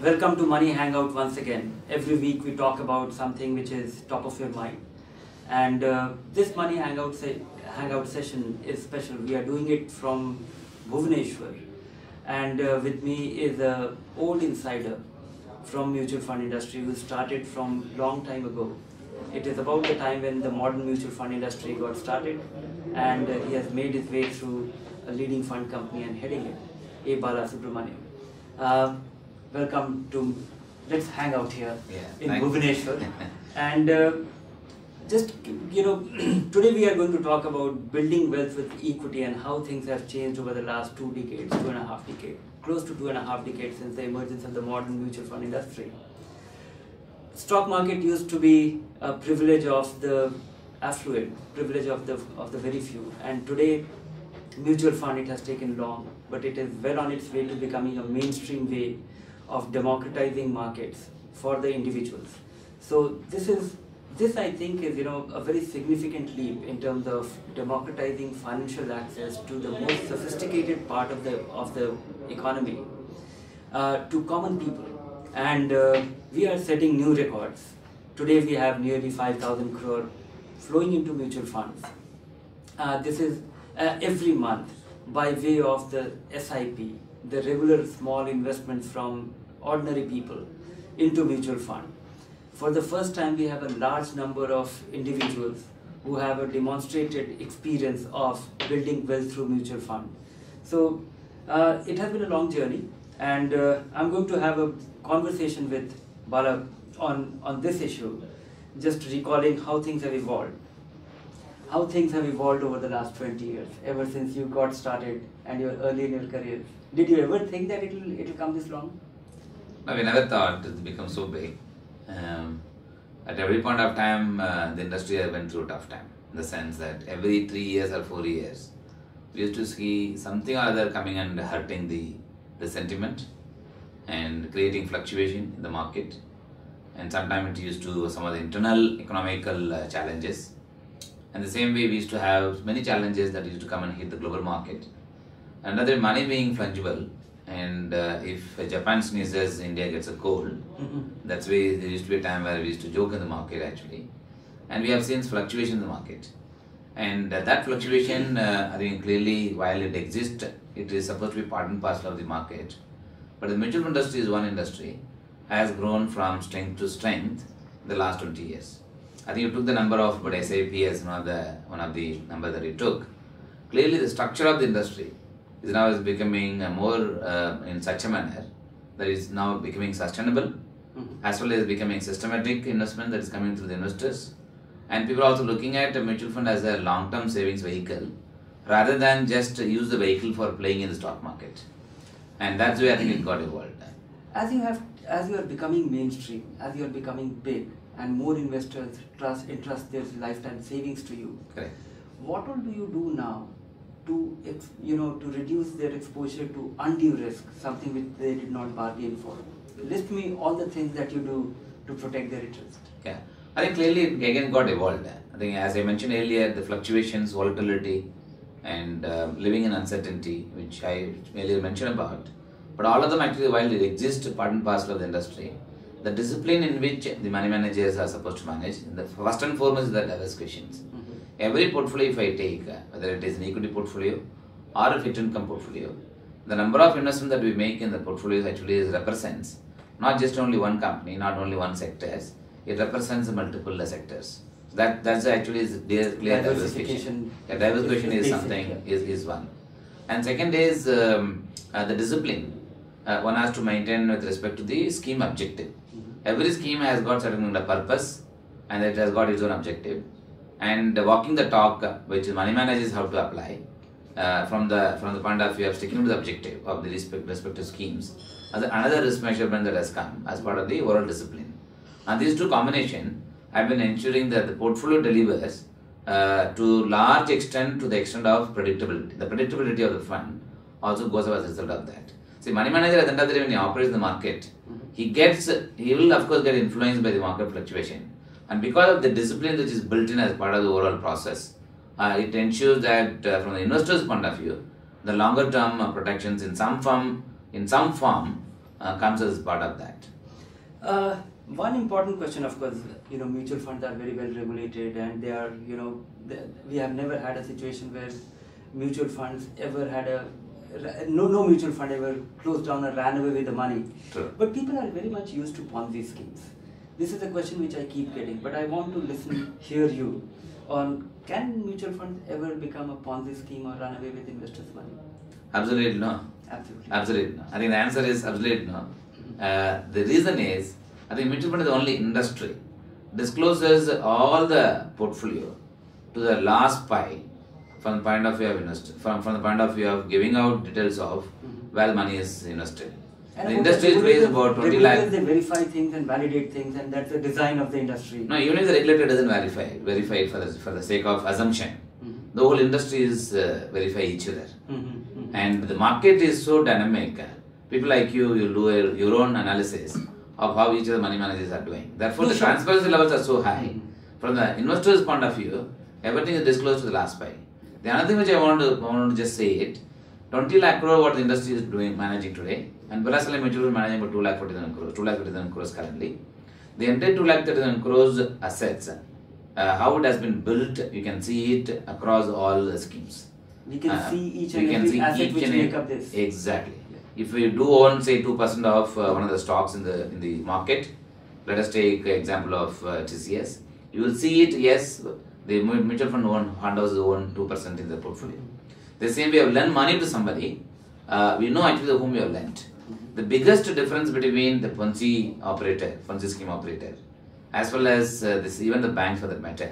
Welcome to Money Hangout once again. Every week we talk about something which is top of your mind. And this Money Hangout session is special. We are doing it from Bhubaneswar. And with me is an old insider from mutual fund industry who started from long time ago. It is about the time when the modern mutual fund industry got started, and he has made his way through a leading fund company and heading it, A Balasubramanian. Welcome to, let's hang out here in Bhubaneswar. And today we are going to talk about building wealth with equity and how things have changed over the last 2 decades, 2.5 decades, close to 2.5 decades since the emergence of the modern mutual fund industry. Stock market used to be a privilege of the affluent, privilege of the very few, and today mutual fund, it has taken long, but it is well on its way to becoming a mainstream way of democratizing markets for the individuals. So this I think is a very significant leap in terms of democratizing financial access to the most sophisticated part of the economy to common people, and we are setting new records. Today we have nearly 5,000 crore flowing into mutual funds. This is every month by way of the SIP, the regular small investments from ordinary people into mutual fund. For the first time, we have a large number of individuals who have a demonstrated experience of building wealth through mutual fund. So it has been a long journey, and I'm going to have a conversation with Bala on this issue, just recalling how things have evolved. How things have evolved over the last 20 years, ever since you got started and you're early in your career. Did you ever think that it'll come this long? No, we never thought it would become so big. At every point of time, the industry went through a tough time, in the sense that every 3 years or 4 years, we used to see something or other coming and hurting the sentiment and creating fluctuation in the market. And sometimes it used to some of the internal economical challenges. And the same way we used to have many challenges that used to come and hit the global market. Another, money being fungible, and if Japan sneezes, India gets a cold. That's why there used to be a time where we used to joke in the market actually. And we have seen fluctuation in the market. And that fluctuation, I think clearly while it exists, it is supposed to be part and parcel of the market. But the mutual fund industry is one industry, has grown from strength to strength in the last 20 years. I think you took the number of, but SAP as one of the number that you took. Clearly the structure of the industry is now becoming more in such a manner that is now becoming sustainable, as well as becoming systematic investment that is coming through the investors. And people are also looking at a mutual fund as a long-term savings vehicle, rather than just use the vehicle for playing in the stock market. And that's where I think it got evolved. As you are becoming mainstream, as you are becoming big, and more investors entrust their lifetime savings to you. Correct. What all do you do now to reduce their exposure to undue risk, something which they did not bargain for? List me all the things that you do to protect their interest. Yeah, I think clearly it again got evolved. I think as I mentioned earlier, the fluctuations, volatility, and living in uncertainty, which I earlier mentioned about. But all of them actually, while they exist part and parcel of the industry, the discipline in which the money managers are supposed to manage, the first and foremost is the diversifications. Every portfolio if I take, whether it is an equity portfolio or a fixed income portfolio, the number of investments that we make in the portfolios actually represents not just only one company, not only one sector, it represents multiple sectors. That's actually clear diversification. Diversification is something, is one. And second is the discipline one has to maintain with respect to the scheme objective. Every scheme has got certain purpose, and it has got its own objective. And walking the talk, which money managers have to apply from the point of view of sticking to the objective of the respective schemes, as another risk measurement that has come as part of the overall discipline. And these two combination have been ensuring that the portfolio delivers to large extent, to the extent of predictability. The predictability of the fund also goes up as a result of that. See, money manager at the end of the day, when he operates in the market, he will of course get influenced by the market fluctuation. And because of the discipline which is built in as part of the overall process, it ensures that from the investor's point of view, the longer term protections in some form comes as part of that. One important question, of course, mutual funds are very well regulated, and they are, we have never had a situation where mutual funds ever had no mutual fund ever closed down or ran away with the money. True. But people are very much used to Ponzi schemes. This is a question which I keep getting, but I want to hear you on, can mutual funds ever become a Ponzi scheme or run away with investors' money? Absolutely no. Absolutely no. I think the answer is absolutely no. The reason is, I think mutual fund is the only industry discloses all the portfolio to the last pie from the point of view of from the point of view of giving out details of where money is invested. And the industry is raised about 20 lakh. They verify things and validate things, and that's the design of the industry. No, even if the regulator doesn't verify it for the sake of assumption, the whole industry is verify each other. And the market is so dynamic. People like you do your own analysis of how each of the money managers are doing. Therefore, the transparency levels are so high. From the investor's point of view, everything is disclosed to the last pie. The other thing which I want to just say it, 20 lakh crore what the industry is managing today, and Birla Mutual is managing about 2 lakh 47 crores currently. The entire 2 lakh 37 crores assets, how it has been built, you can see it across all the schemes. We can see each and every asset which make up this. Exactly. Yeah. If we do own say 2% of one of the stocks in the market, let us take example of TCS. You will see it. Yes, the mutual fund holders own 2% in the portfolio. The same way, we have lent money to somebody. We know actually whom we have lent. The biggest difference between the Ponzi scheme operator, as well as even the banks for that matter,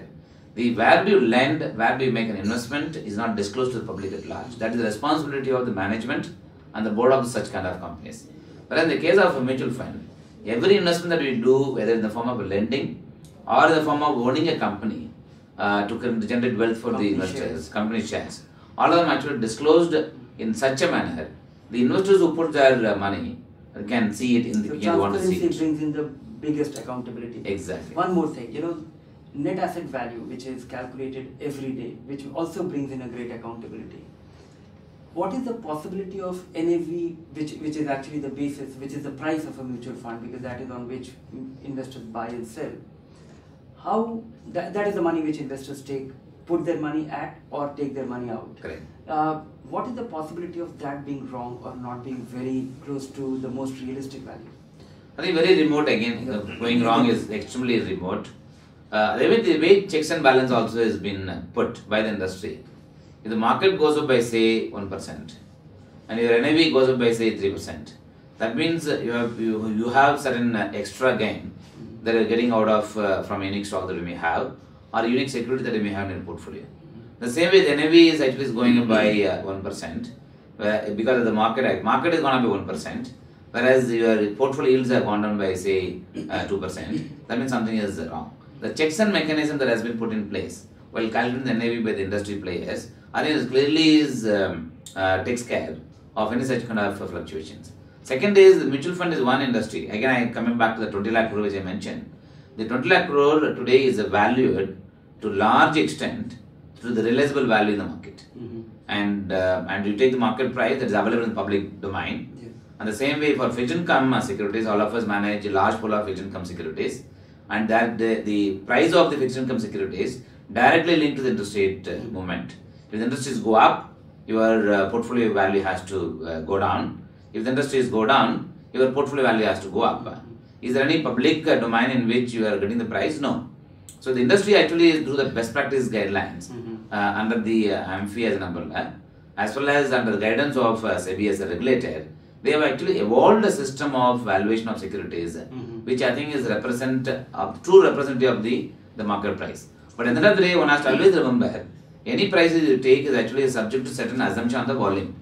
where do you lend, where do you make an investment is not disclosed to the public at large. That is the responsibility of the management and the board of such kind of companies. But in the case of a mutual fund, every investment that we do, whether in the form of lending or in the form of owning a company to generate wealth for the investors, company shares, all of them actually disclosed in such a manner. The investors who put their money can see it in the beginning. Transparency brings in the biggest accountability. Exactly. One more thing, net asset value, which is calculated every day, which also brings in a great accountability. What is the possibility of NAV, which is actually the basis, which is the price of a mutual fund, because that is on which investors buy and sell. How that is the money which investors put their money at or take their money out. Correct. What is the possibility of that being wrong or not being very close to the most realistic value? I think very remote again. Going wrong is extremely remote. The way checks and balance also has been put by the industry. If the market goes up by say 1% and your NAV goes up by say 3%, that means you have certain extra gain that you are getting out of from unique stock that you may have or unique security that you may have in your portfolio. The same way the NAV is actually going up by 1% because of the market is going up by 1%, whereas your portfolio yields have gone down by say 2%. That means something is wrong. The checks and mechanism that has been put in place while calculating the NAV by the industry players, I think it clearly takes care of any such kind of fluctuations. Second is the mutual fund is one industry. Again, I am coming back to the 20 lakh crore which I mentioned. The 20 lakh crore today is valued to large extent through the realizable value in the market. And you take the market price that is available in the public domain. Yeah. And the same way for fixed income securities, all of us manage a large pool of fixed income securities, and that the price of the fixed income securities directly linked to the interest rate movement. If the interest rates go up, your portfolio value has to go down. If the interest rates go down, your portfolio value has to go up. Is there any public domain in which you are getting the price? No. So the industry actually through the best practice guidelines under the AMFI as an umbrella, as well as under the guidance of SEBI as a regulator, they have actually evolved a system of valuation of securities, which I think is true representative of the market price. But at the end of the day, one has to always remember, any prices you take is actually subject to certain assumption on the volume.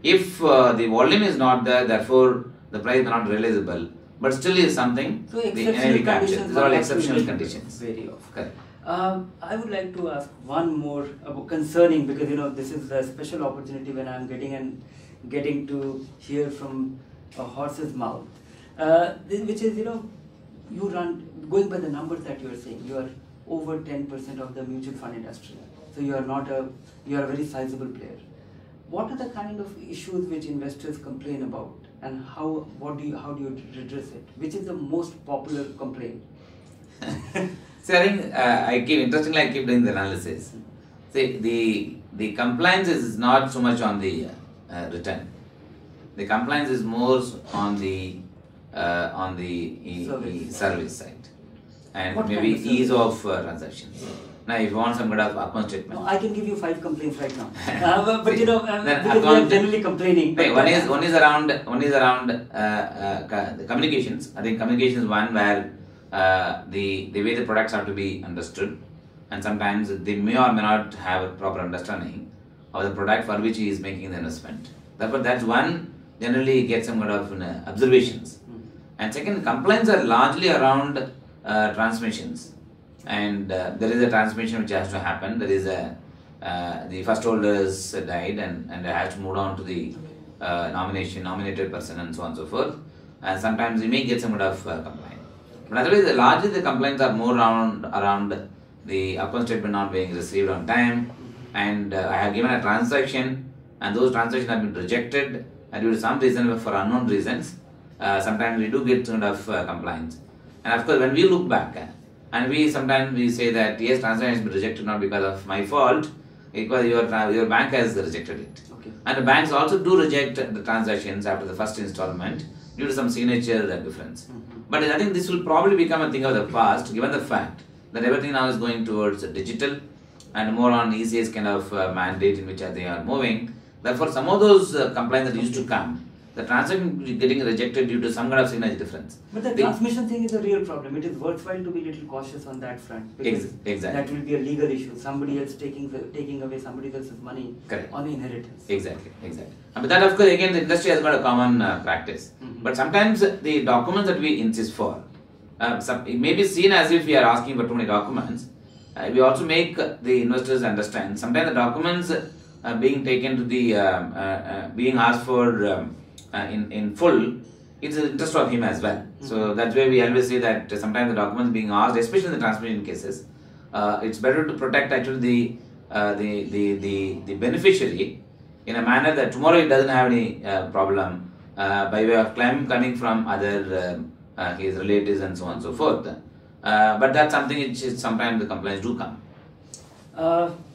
If the volume is not there, therefore the price is not realizable, but still is something so the NAV capture. These are all exceptional conditions. Very often. Correct. I would like to ask one more concerning, because this is a special opportunity when I am getting to hear from a horse's mouth, which is you run, going by the numbers that you are saying, you are over 10% of the mutual fund industry, so you are a very sizable player. What are the kind of issues which investors complain about and how do you redress it? Which is the most popular complaint? See, I think interestingly, I keep doing the analysis. See, the compliance is not so much on the return. The compliance is more on the service side, and What maybe kind of ease service? of transactions. Now, if you want some kind of account statement, No, I can give you 5 complaints right now. But See, because we are generally complaining. Hey, But one is around the communications. I think communication is one where the way the products have to be understood, and sometimes they may or may not have a proper understanding of the product for which he is making the investment. Therefore, that's one generally get some kind of observations. And second, complaints are largely around transmissions, and there is a transmission which has to happen. There is the first holders died, and they have to move on to the nominated person, and so on and so forth. And sometimes we may get some kind of complaint. But otherwise, largely the complaints are more around the account statement not being received on time, and I have given a transaction, and those transactions have been rejected due to some reason, for unknown reasons. Sometimes we do get kind of complaints, and of course, when we look back, and sometimes we say that yes, transaction has been rejected not because of my fault, because your bank has rejected it. Okay. And the banks also do reject the transactions after the first installment due to some signature difference. But I think this will probably become a thing of the past, given the fact that everything now is going towards digital and more on ECS kind of mandate in which they are moving. Therefore, some of those complaints that used to come, the transaction getting rejected due to some kind of signature difference. But the transmission thing is a real problem. It is worthwhile to be a little cautious on that front, because Exactly. that will be a legal issue. Somebody else taking away somebody else's money. Correct. On the inheritance. Exactly. But that, of course, again, the industry has got a common practice. But sometimes the documents that we insist for, it may be seen as if we are asking for too many documents. We also make the investors understand. Sometimes the documents being taken to the being asked for in full, it's the interest of him as well. So that's why we always say that sometimes the documents being asked, especially in the transmission cases, it's better to protect actually the beneficiary in a manner that tomorrow he doesn't have any problem by way of claim coming from other his relatives and so on and so forth. But that's something which is sometimes the complaints do come.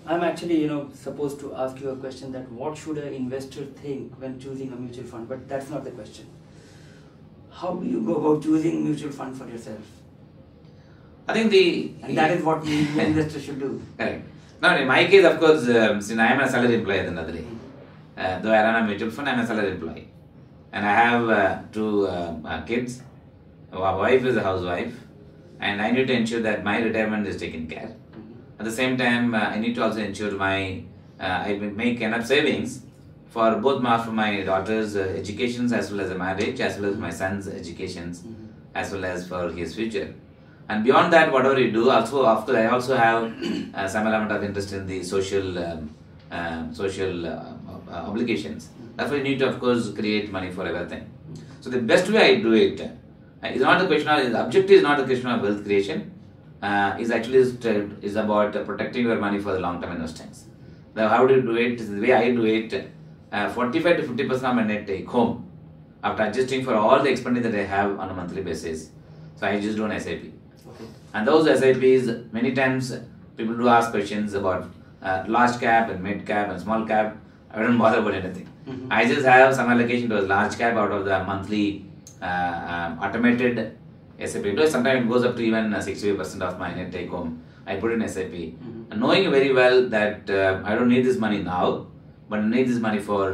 I'm actually, supposed to ask you a question that what should an investor think when choosing a mutual fund? But that's not the question. How do you go about choosing mutual fund for yourself? I think and that is what the investor should do. Correct. Now, in my case, of course, since I am a salary employee at the end of the day, though I run a mutual fund, I am a salary employee, and I have 2 kids. Our wife is a housewife, and I need to ensure that my retirement is taken care. At the same time, I need to also ensure I make enough savings for both for my daughter's educations, as well as a marriage, as well as my son's educations, as well as for his future. And beyond that, whatever you do, also after I also have some element of interest in the social obligations. Therefore, you need to, of course, create money for everything. So the best way I do it is not the question of, the objective is not the question of wealth creation. Is about protecting your money for the long-term investments. How do you do it? The way I do it, 45 to 50% of my net take home after adjusting for all the expenditure that I have on a monthly basis. So I just do an SIP. Okay. And those SIPs, many times people do ask questions about large cap and mid cap and small cap. I don't bother about anything. I just have some allocation to a large cap out of the monthly automated SIP. Sometimes it goes up to even 60% of my net take home. I put in SIP, and knowing very well that I don't need this money now, but I need this money for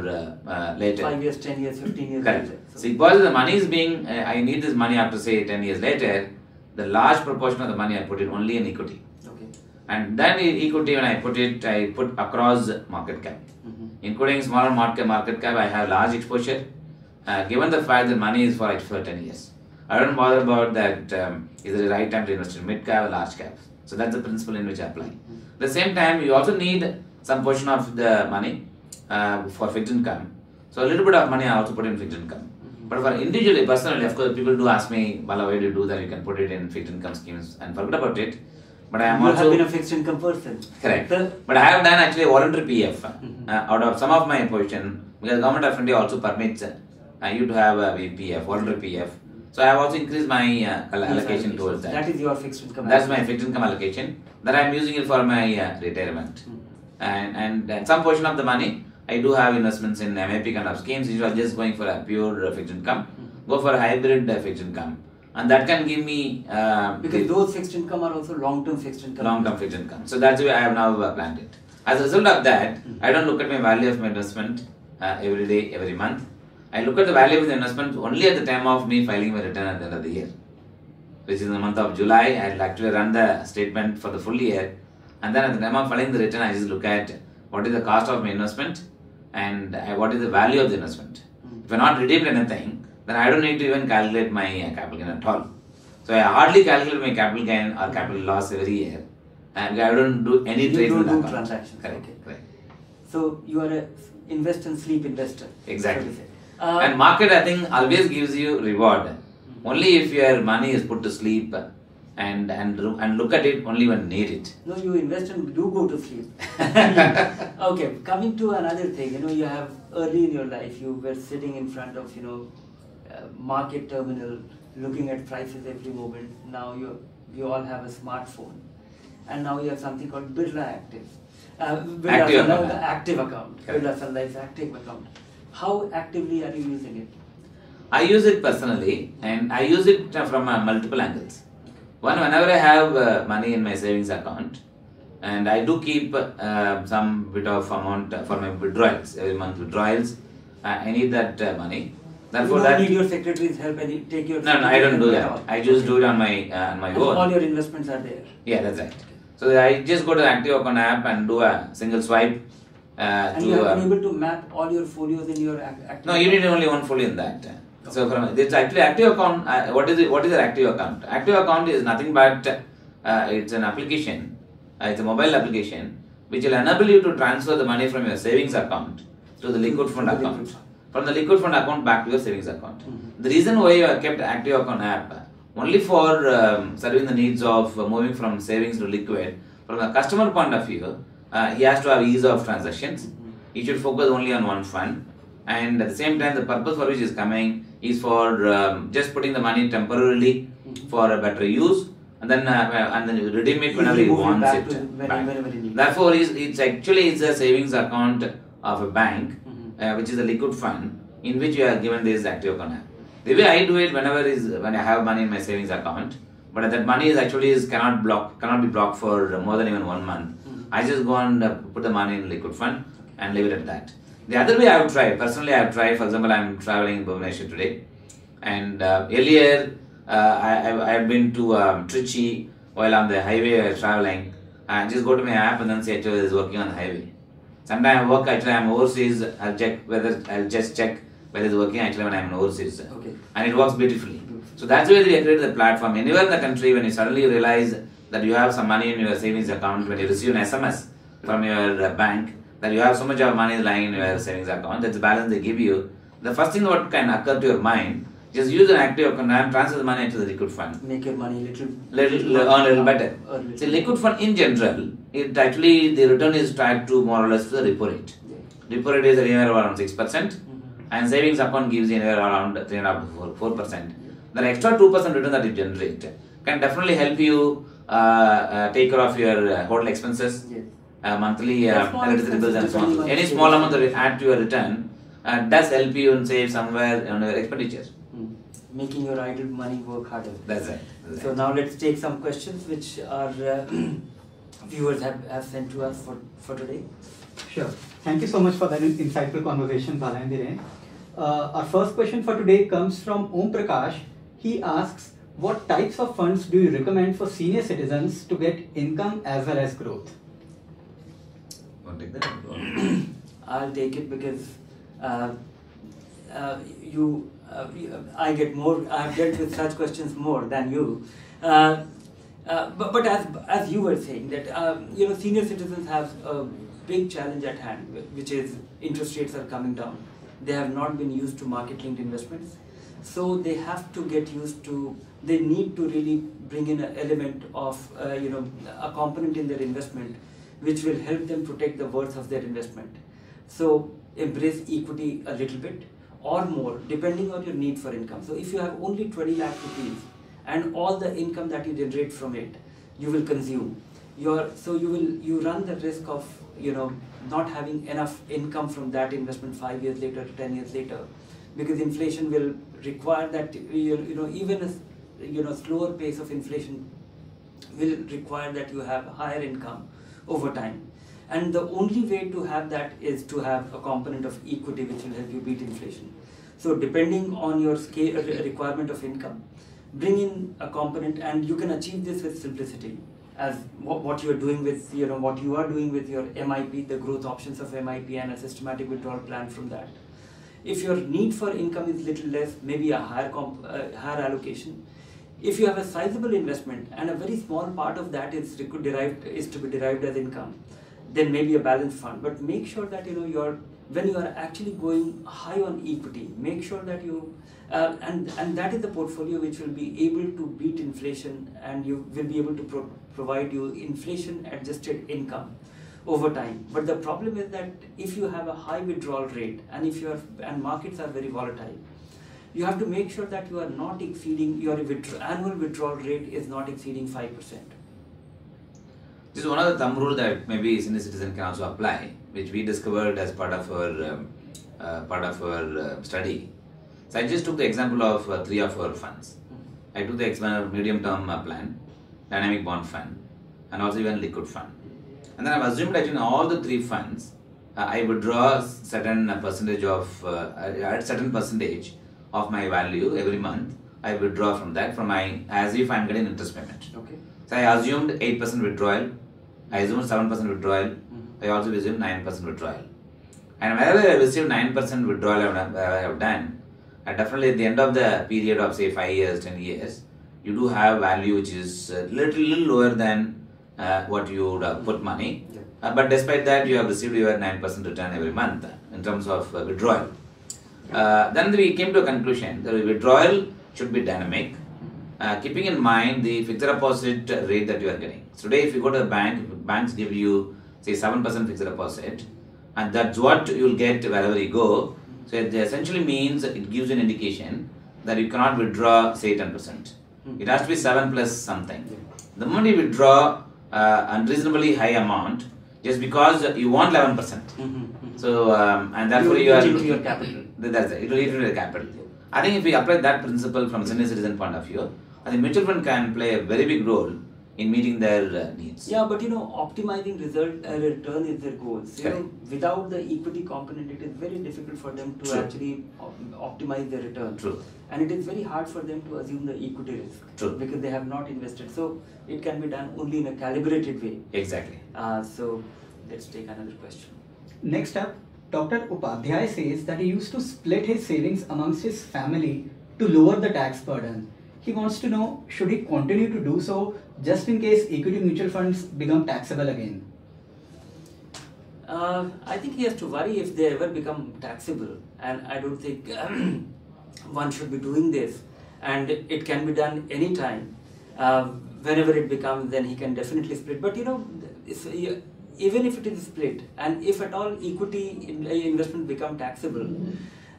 later. 5 years, 10 years, 15 years Correct. later. So because the money is being, I need this money after say 10 years later, the large proportion of the money I put it only in equity. Okay. And then in equity, when I put across market cap. Including smaller market cap, I have large exposure. Given the fact that money is for 10 years. I don't bother about that, is it the right time to invest in mid cap or large cap. So that's the principle in which I apply. At the same time, you also need some portion of the money for fixed income. So a little bit of money I also put in fixed income. But for individually, personally, of course, people do ask me, Bala, why do you do that? You can put it in fixed income schemes and forget about it. But I am you also have been a fixed income person. Correct. But I have done actually voluntary PF out of some of my position, because Government of India also permits I used to have a VPF, voluntary PF. So I have also increased my allocation towards that. That is your fixed income. That's my fixed income allocation. That I am using it for my retirement. And some portion of the money, I do have investments in MAP kind of schemes, which are just going for a pure fixed income. Go for a hybrid fixed income. And that can give me... because those fixed income are also long-term fixed income. Long-term fixed income. So that's why I have now planned it. As a result of that, I don't look at my value of my investment every day, every month. I look at the value of the investment only at the time of me filing my return at the end of the year. Which is in the month of July, I'll actually run the statement for the full year. And then at the time of filing the return, I just look at what is the cost of my investment and what is the value of the investment. If I not redeemed anything, then I don't need to even calculate my capital gain at all. So I hardly calculate my capital gain or capital loss every year. And I don't do any trades in the account. Transactions. Correct. Okay. Correct. So you are a invest and sleep investor. Exactly. And market, I think, always gives you reward. Only if your money is put to sleep and look at it only when you need it. No, you invest and do go to sleep. Okay, coming to another thing, you have early in your life, you were sitting in front of, market terminal, looking at prices every moment. Now you all have a smartphone. And now you have something called Birla Active. Active account. Birla Sun Life's active account. How actively are you using it? I use it personally, and I use it from multiple angles. One, whenever I have money in my savings account, and I do keep some bit of amount for my withdrawals, every month withdrawals, I need that money. Therefore, you don't need your secretary's help and take your... No, I don't do that. I just do it on my own. All your investments are there? Yeah, that's right. So I just go to the Active Account app and do a single swipe. And you have been able to map all your folios in your active No, you need only one folio in that. Okay. So it's actually Active Account. What is an Active Account? Active Account is nothing but it's an application. It's a mobile application which will enable you to transfer the money from your savings account to the liquid fund account. From the liquid fund account back to your savings account. The reason why you have kept Active Account app only for serving the needs of moving from savings to liquid. From a customer point of view, he has to have ease of transactions. He should focus only on one fund, and at the same time, the purpose for which is coming is for just putting the money temporarily for a better use, and then redeem it whenever he wants it back. Therefore, it's a savings account of a bank, which is a liquid fund in which you are given this Active Account app. The way I do it when I have money in my savings account, but that money cannot be blocked for more than even 1 month. I just go and put the money in liquid fund and leave it at that. The other way I have tried, personally I have tried, for example, I am traveling in Bhubaneswar today, and earlier I have been to Trichy while on the highway traveling. I just go to my app and then say it is working on the highway. Sometimes I am overseas, I'll just check whether it's working actually when I am overseas. Okay. And it works beautifully. So that's why we created the platform. Anywhere in the country, when you suddenly realize that you have some money in your savings account, when you receive an SMS from your bank that you have so much of money lying in your savings account, that's the balance they give you, the first thing what can occur to your mind, just use an Active Account and transfer the money into the liquid fund. Make your money earn a little better. So liquid fund in general, it actually the return is tied to more or less to the repo rate. Yeah. Repo rate is anywhere around 6%, and savings account gives you anywhere around 3.5% to 4%. The extra 2% return that you generate can definitely help you take care of your hotel expenses, monthly electricity bills and so on. Any small amount that you add to your return does help you and save somewhere on your expenditure. Making your idle money work harder. That's right. So now let's take some questions which our viewers have sent to us for today. Sure. Thank you so much for that insightful conversation, Bala and Dhiren. Our first question for today comes from Om Prakash. He asks, what types of funds do you recommend for senior citizens to get income as well as growth? Want to take that? I'll take it because I've dealt with such questions more than you. But as you were saying that senior citizens have a big challenge at hand, which is interest rates are coming down. They have not been used to market-linked investments, so they have to get used to. They need to really bring in an element of a component in their investment, which will help them protect the worth of their investment. So embrace equity a little bit. or more depending on your need for income. So if you have only 20 lakh rupees and all the income that you generate from it, you will consume. You run the risk of not having enough income from that investment 5 years later, 10 years later, because inflation will require that even a slower pace of inflation will require that you have higher income over time. And the only way to have that is to have a component of equity which will help you beat inflation. So depending on your scale requirement of income, bring in a component, and you can achieve this with simplicity, as what you are doing with what you are doing with your MIP, the growth options of MIP, and a systematic withdrawal plan from that. If your need for income is little less, maybe a higher allocation. If you have a sizable investment and a very small part of that is to be derived as income, then maybe a balanced fund. But make sure that when you are actually going high on equity, make sure that you and that is the portfolio which will be able to beat inflation, and you will be able to provide you inflation adjusted income over time. But the problem is that if you have a high withdrawal rate, and markets are very volatile, you have to make sure that you are not exceeding your annual withdrawal rate is not exceeding 5%. This is one of the thumb rule that maybe senior citizen can also apply, which we discovered as part of our study. So I just took the example of 3 of our funds. I took the example of medium-term plan, dynamic bond fund, and also even liquid fund. And then I've assumed that in all the 3 funds, I withdraw certain percentage of my value every month. I withdraw from that as if I'm getting interest payment. Okay. So I assumed 8% withdrawal. I assumed 7% withdrawal. I also assumed 9% withdrawal. And wherever I received 9% withdrawal I have done, definitely at the end of the period of say 5 years, 10 years, you do have value which is little lower than what you would have put money. Yeah. But despite that, you have received your 9% return every month in terms of withdrawal. Then we came to a conclusion that withdrawal should be dynamic, keeping in mind the fixed deposit rate that you are getting. So today, if you go to the bank, banks give you say 7% fixed deposit, and that's what you will get wherever you go. So it essentially means it gives an indication that you cannot withdraw say 10%. It has to be 7 plus something. The moment you withdraw unreasonably high amount, just because you want 11%. So and therefore you are into your capital. That's it. It will eat into the capital. I think if we apply that principle from a senior citizen point of view, I think mutual fund can play a very big role in meeting their needs. Yeah, but optimizing return is their goal. So, without the equity component, it is very difficult for them to actually optimize their return. True. And it is very hard for them to assume the equity risk. True. Because they have not invested. So it can be done only in a calibrated way. Exactly. So let's take another question. Next up, Dr. Upadhyay says that he used to split his savings amongst his family to lower the tax burden. He wants to know, should he continue to do so just in case equity mutual funds become taxable again? I think he has to worry if they ever become taxable, and I don't think one should be doing this. And it can be done anytime. Whenever it becomes, then he can definitely split. But even if it is split, and if at all equity investment become taxable,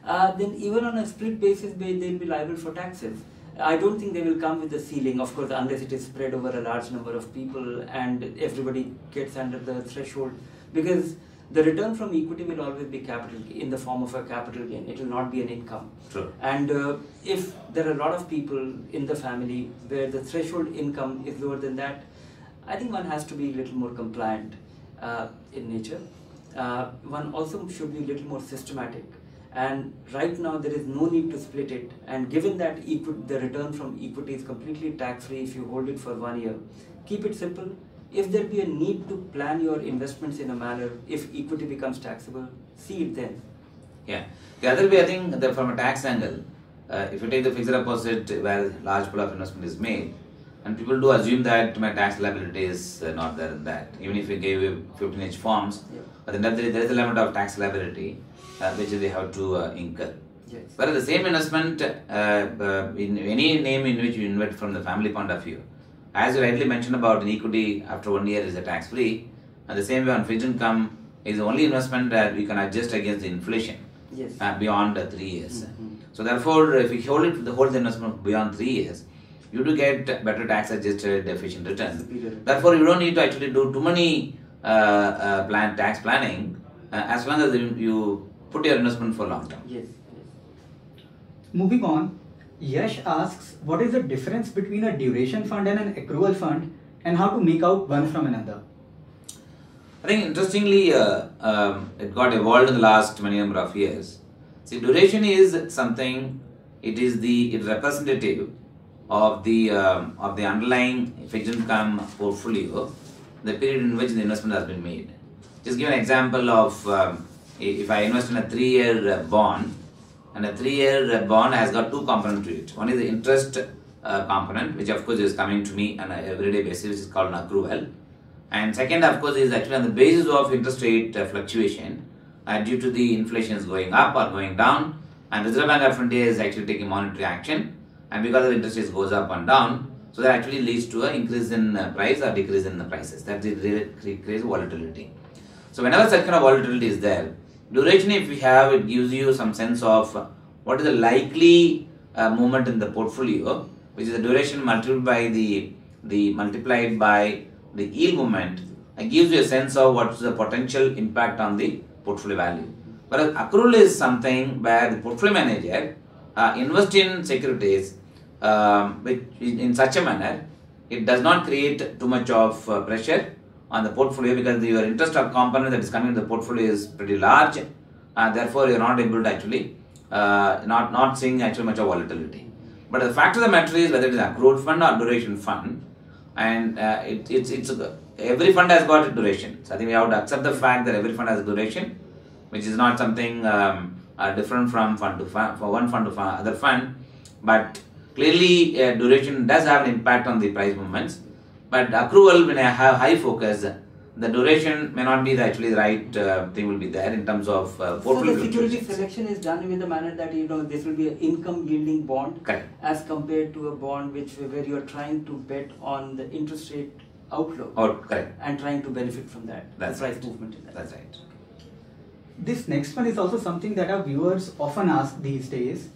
then even on a split basis, they'll be liable for taxes. I don't think they will come with a ceiling, of course, unless it is spread over a large number of people and everybody gets under the threshold, because the return from equity will always be capital in the form of a capital gain. It will not be an income. True. And if there are a lot of people in the family where the threshold income is lower than that, I think one has to be a little more compliant in nature. One also should be a little more systematic. And right now there is no need to split it, and given that the return from equity is completely tax-free if you hold it for 1 year, keep it simple. If there be a need to plan your investments in a manner, if equity becomes taxable, see it then. Yeah. The other way, I think that from a tax angle, if you take the fixed deposit where large pool of investment is made, and people do assume that my tax liability is not there in that, even if you gave 15H forms, but then there is a limit of tax liability which they have to incur. Yes. Whereas the same investment in any name in which you invest from the family point of view, as you rightly mentioned about an equity after 1 year is a tax free, and the same way on fixed income is the only investment that we can adjust against the inflation. Yes. Beyond 3 years. So therefore, if you hold the investment beyond 3 years, you do get better tax adjusted efficient returns. Therefore, you don't need to actually do too many tax planning as long as you put your investment for long term. Yes. Moving on, Yash asks, what is the difference between a duration fund and an accrual fund, and how to make out one from another? I think interestingly, it got evolved in the last many number of years. See, duration is something. It's representative of the underlying fixed income portfolio, the period in which the investment has been made. Just give an example of if I invest in a 3-year bond, and a 3-year bond has got two components to it. One is the interest component, which of course is coming to me on an everyday basis, which is called an accrual. And second, of course, is actually on the basis of interest rate fluctuation due to the inflation is going up or going down, and Reserve Bank of India is actually taking monetary action, and because the interest rate goes up and down, so that actually leads to an increase in price or decrease in the prices. That creates volatility. So whenever such kind of volatility is there, duration, if we have, it gives you some sense of what is the likely movement in the portfolio, which is the duration multiplied by the yield movement. It gives you a sense of what is the potential impact on the portfolio value. Whereas accrual is something where the portfolio manager invests in securities which in such a manner it does not create too much of pressure on the portfolio, because your interest component that is coming to the portfolio is pretty large, therefore you are not able to actually not seeing actually much of volatility. But the fact of the matter is, whether it is accrual fund or duration fund, and every fund has got a duration. So I think we have to accept the fact that every fund has a duration, which is not something different from fund to fund, for one fund to other fund. But clearly, duration does have an impact on the price movements. But accrual, when I have high focus, the duration may not be the right thing will be there in terms of portfolio. So the security selection is done in the manner that this will be an income yielding bond. Correct. As compared to a bond where you are trying to bet on the interest rate outlook. Correct. And trying to benefit from that. That's the price right. movement in that. That's right. This next one is also something that our viewers often ask these days.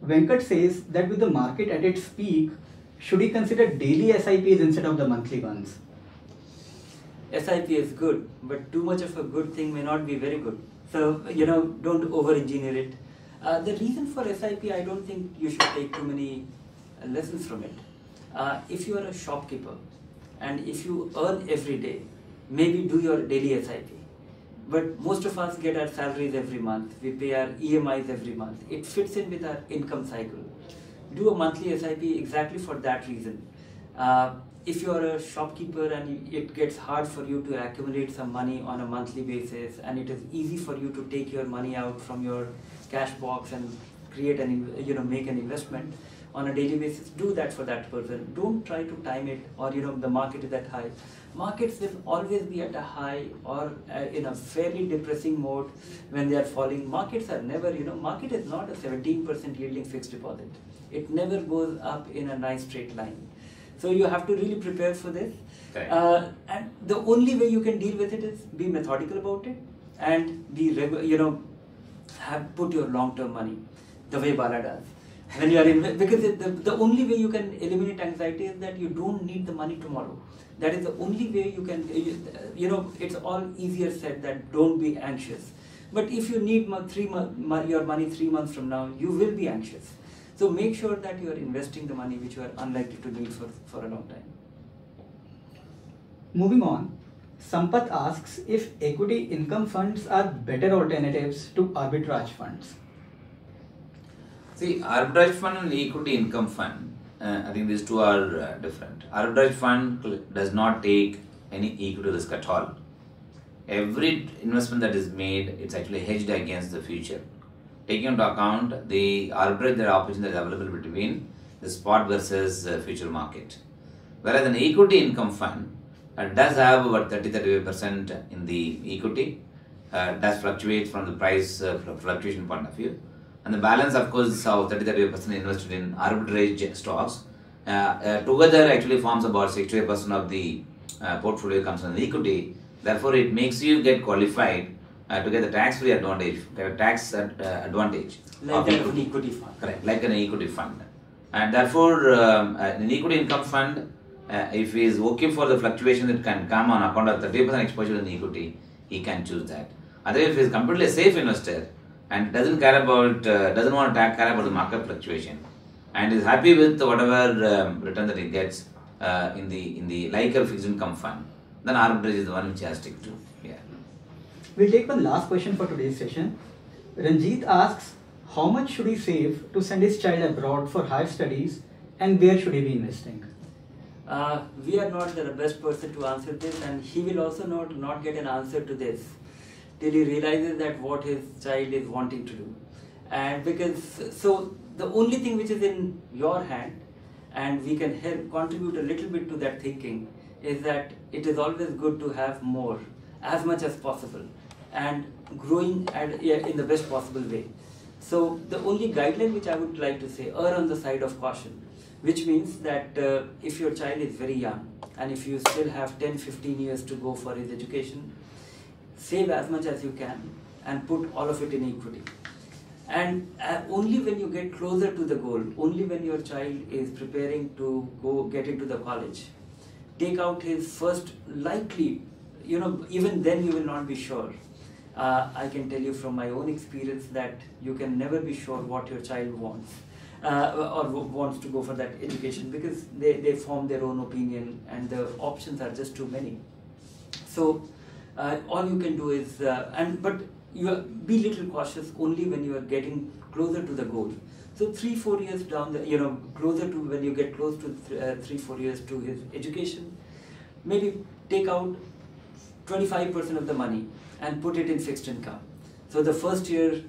Venkat says that with the market at its peak, should he consider daily SIPs instead of the monthly ones? SIP is good, but too much of a good thing may not be very good. So, don't over-engineer it. The reason for SIP, I don't think you should take too many lessons from it. If you are a shopkeeper and if you earn every day, maybe do your daily SIP. But most of us get our salaries every month. We pay our EMIs every month. It fits in with our income cycle. Do a monthly SIP exactly for that reason. If you are a shopkeeper and it gets hard for you to accumulate some money on a monthly basis, and it is easy for you to take your money out from your cash box and create make an investment on a daily basis, do that for that person. Don't try to time it, or the market is at high. Markets will always be at a high or in a fairly depressing mode when they are falling. Markets are never, market is not a 17% yielding fixed deposit. It never goes up in a nice straight line. So you have to really prepare for this. Okay. And the only way you can deal with it is be methodical about it and be, put your long-term money the way Bala does. When you are because the only way you can eliminate anxiety is that you don't need the money tomorrow. That is the only way you can, it's all easier said that don't be anxious. But if you need your money 3 months from now, you will be anxious. So make sure that you are investing the money which you are unlikely to need for a long time. Moving on, Sampath asks if equity income funds are better alternatives to arbitrage funds. See, arbitrage fund and equity income fund, I think these two are different. Arbitrage fund does not take any equity risk at all. Every investment that is made, it's actually hedged against the future, taking into account the arbitrage opportunity that is available between the spot versus future market. Whereas an equity income fund does have about 30-35% in the equity, does fluctuate from the price fluctuation point of view. And the balance, of course, of 30-35% invested in arbitrage stocks. Together actually forms about 65% of the portfolio comes from the equity. Therefore, it makes you get qualified to get the tax-free advantage, advantage Like of that of an equity fund. Correct, like an equity fund. And therefore, an equity income fund, if he is okay for the fluctuation that can come on account of 30% exposure in equity, he can choose that. Otherwise, if he is completely safe investor and doesn't care about, doesn't want to care about the market fluctuation, and is happy with whatever return that he gets in the like a fixed income fund, then arbitrage is the one which he has to stick to. Yeah. We'll take one last question for today's session. Ranjit asks, how much should he save to send his child abroad for higher studies, and where should he be investing? We are not the best person to answer this, and he will also not get an answer to this till he realizes that what his child is wanting to do. And so the only thing which is in your hand, and we can help contribute a little bit to that thinking, is that it is always good to have more, as much as possible, and growing in the best possible way. So the only guideline which I would like to say, err on the side of caution, which means that if your child is very young and if you still have 10-15 years to go for his education, save as much as you can and put all of it in equity. And only when you get closer to the goal, only when your child is preparing to go get into the college, take out his first likely, even then you will not be sure. I can tell you from my own experience that you can never be sure what your child wants or wants to go for that education, because they form their own opinion and the options are just too many. So all you can do is, but you be little cautious only when you are getting closer to the goal. So 3-4 years down the, closer to when you get close to 3-4 years to his education, maybe take out 25% of the money and put it in fixed income. So the first year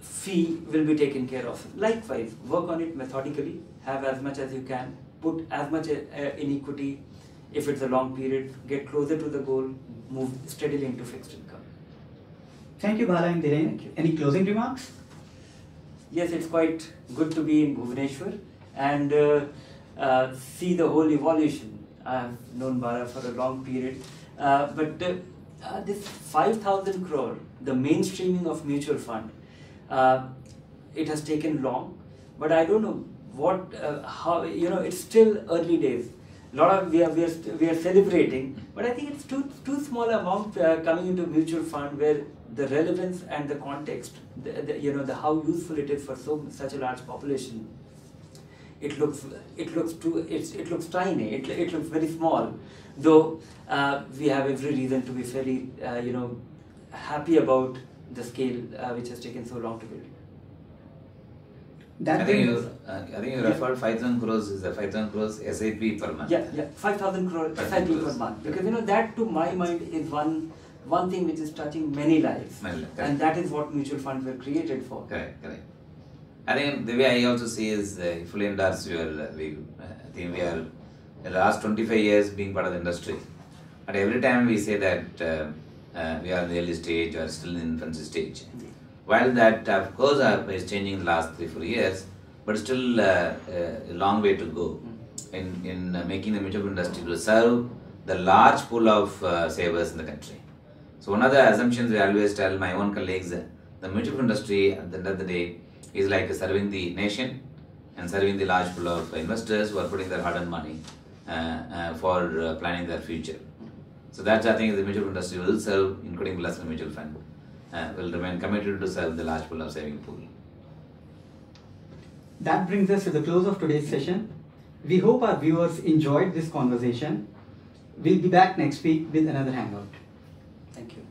fee will be taken care of. Likewise, work on it methodically, have as much as you can, put as much in equity. If it's a long period, get closer to the goal, move steadily into fixed income. Thank you, Bala and Dhiren. Any closing remarks? Yes, it's quite good to be in Bhubaneswar and see the whole evolution. I have known Bala for a long period, but this 5,000 crore, the mainstreaming of mutual fund, it has taken long, but I don't know what, how, it's still early days. We are celebrating, but I think it's too small amount coming into mutual fund where the relevance and the context, the how useful it is for such a large population. It looks tiny. It looks very small, though we have every reason to be fairly happy about the scale which has taken so long to build. I think you referred 5,000 crores is the 5,000 crores SIP per month. Yeah, 5,000 crore SIP per month. Because that to my mind is one thing which is touching many lives. And that is what mutual funds were created for. Correct. I think the way I also see is fully endorse your view. I think we are in the last 25 years being part of the industry. But every time we say that we are in the early stage or still in the infancy stage. While that of course is changing in the last 3-4 years, but still a long way to go in making the mutual fund industry to serve the large pool of savers in the country. So one of the assumptions we always tell my own colleagues, the mutual fund industry at the end of the day is like serving the nation and serving the large pool of investors who are putting their hard-earned money for planning their future. So that's, I think, the mutual fund industry will serve, including Birla Mutual Fund, will remain committed to serve the large pool of saving pool. That brings us to the close of today's session. We hope our viewers enjoyed this conversation. We'll be back next week with another Hangout. Thank you.